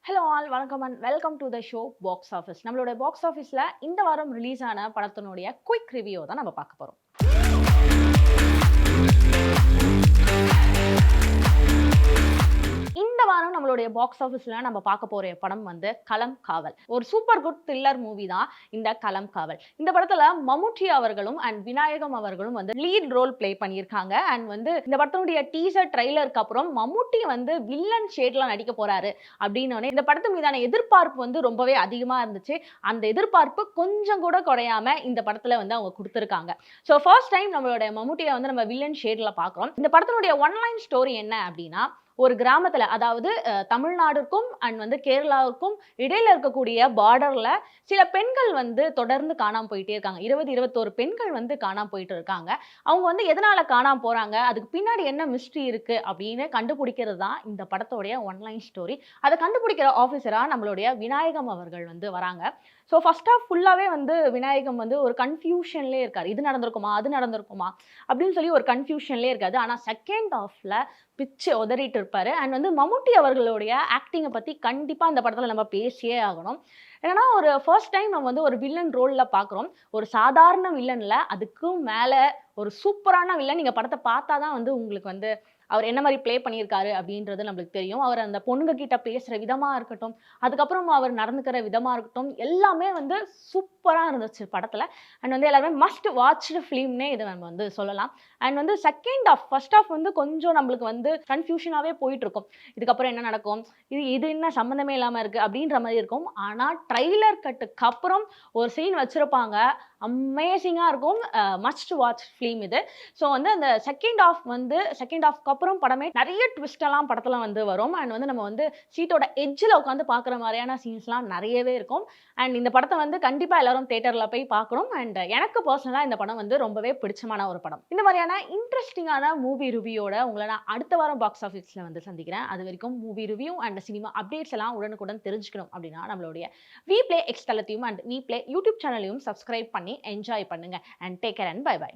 Hello all வணக்கம் and welcome to the show box office. நம்மளோட box ஆஃபீஸில் இந்த வாரம் ரிலீஸ் ஆன படத்தினுடைய குயிக் ரிவ்யூ தான் நம்ம பார்க்க போகிறோம். இந்த வாரம் நம்மளுடைய பாக்ஸ் ஆஃபீஸில் நம்ம பார்க்க போகிற படம் வந்து களம் காவல். ஒரு சூப்பர் குட் த்ரில்லர் மூவி தான் இந்த களம் காவல். இந்த படத்தில் மம்முட்டி அவர்களும் அண்ட் விநாயகம் அவர்களும் வந்து லீட் ரோல் பிளே பண்ணியிருக்காங்க. அண்ட் வந்து இந்த படத்தினுடைய டீசர் ட்ரெய்லருக்கு அப்புறம் மம்முட்டி வந்து வில்லன் ஷேட்ல நடிக்க போறாரு அப்படின்னு இந்த படத்து மீதான எதிர்பார்ப்பு வந்து ரொம்பவே அதிகமாக இருந்துச்சு. அந்த எதிர்பார்ப்பு கொஞ்சம் கூட குறையாம இந்த படத்தில் வந்து அவங்க கொடுத்துருக்காங்க. ஸோ ஃபர்ஸ்ட் டைம் நம்மளோட மம்முட்டியை வந்து நம்ம வில்லன் ஷேட்ல பார்க்குறோம். இந்த படத்தினுடைய ஒன்லைன் ஸ்டோரி என்ன அப்படின்னா, ஒரு கிராமத்துல, அதாவது தமிழ்நாடுக்கும் அண்ட் வந்து கேரளாவுக்கும் இடையில இருக்கக்கூடிய பார்டர்ல சில பெண்கள் வந்து தொடர்ந்து காணாம போயிட்டே இருக்காங்க. 21 பெண்கள் வந்து காணாம போயிட்டு இருக்காங்க. அவங்க வந்து எதனால காணாம போறாங்க, அதுக்கு பின்னாடி என்ன மிஸ்ட்ரி இருக்கு அப்படின்னு கண்டுபிடிக்கிறது தான் இந்த படத்தோடைய ஒன்லைன் ஸ்டோரி. அதை கண்டுபிடிக்கிற ஆஃபீஸரா நம்மளுடைய விநாயகம் அவர்கள் வந்து வராங்க. ஸோ ஃபர்ஸ்ட் ஆஃப் ஃபுல்லாவே வந்து விநாயகம் வந்து ஒரு கன்ஃபியூஷன்லேயே இருக்காரு. இது நடந்திருக்குமா, அது நடந்திருக்குமா அப்படின்னு சொல்லி ஒரு கன்ஃபியூஷன்லேயே இருக்காது. ஆனால் செகண்ட் ஆஃப்ல பிச்சு உதறிட்டு இருப்பாரு. அண்ட் வந்து மம்முட்டி அவர்களுடைய ஆக்டிங்கை பற்றி கண்டிப்பாக அந்த படத்தில் நம்ம பேசியே ஆகணும். ஏன்னா ஒரு ஃபர்ஸ்ட் டைம் நம்ம வந்து ஒரு வில்லன் ரோலில் பார்க்குறோம். ஒரு சாதாரண வில்லனில் அதுக்கும் மேலே ஒரு சூப்பரான வில்லன். நீங்கள் படத்தை பார்த்தா தான் வந்து உங்களுக்கு வந்து அவர் என்ன மாதிரி ப்ளே பண்ணியிருக்காரு அப்படின்றது நம்மளுக்கு தெரியும். அவர் அந்த பொண்ணுங்க கிட்ட பேசுகிற விதமாக இருக்கட்டும், அதுக்கப்புறம் அவர் நடந்துக்கிற விதமாக இருக்கட்டும், எல்லாமே வந்து சூப்பராக இருந்துச்சு படத்தில். அண்ட் வந்து எல்லாருமே மஸ்ட் வாட்ச்டு ஃபிலிம்னே இதை நம்ம வந்து சொல்லலாம். அண்ட் வந்து செகண்ட் ஆஃப் ஃபர்ஸ்ட் ஆஃப் வந்து கொஞ்சம் நம்மளுக்கு வந்து கன்ஃபியூஷனாகவே போயிட்டு இருக்கும். இதுக்கப்புறம் என்ன நடக்கும், இது என்ன சம்மந்தமே இல்லாமல் இருக்குது அப்படின்ற மாதிரி இருக்கும். ஆனால் ட்ரைலர் கட்டுக்கு அப்புறம் ஒரு சீன் வச்சுருப்பாங்க, அமேசிங்காக இருக்கும். மஸ்ட் வாட்ச் ஃபிலிம் இது. ஸோ வந்து அந்த செகண்ட் ஆஃப்க்கு அப்புறம் படமே நிறைய ட்விஸ்டெல்லாம் படத்தில் வந்து வரும். அண்ட் வந்து நம்ம வந்து சீட்டோட எட்ஜில் உட்காந்து பார்க்குற மாதிரியான சீன்ஸ்லாம் நிறையவே இருக்கும். அண்ட் இந்த படத்தை வந்து கண்டிப்பாக எல்லாரும் தேட்டரில் போய் பார்க்கணும். அண்ட் எனக்கு பர்சனலாக இந்த படம் வந்து ரொம்பவே பிடிச்சமான ஒரு படம். இந்த மாதிரியான இன்ட்ரெஸ்டிங்கான மூவி ரிவ்யூவோட உங்களை நான் அடுத்த வாரம் பாக்ஸ் ஆஃபீஸில் வந்து சந்திக்கிறேன். அது வரைக்கும் movie review and cinema updates எல்லாம் உடனுக்குடன் தெரிஞ்சுக்கணும் அப்படின்னா நம்மளுடைய வி பிளே எக்ஸ் தளத்தையும் அண்ட் வி பிளே யூடியூப் சேனலையும் சப்ஸ்கிரைப் பண்ணி என்ஜாய் பண்ணுங்க. And take care and bye by.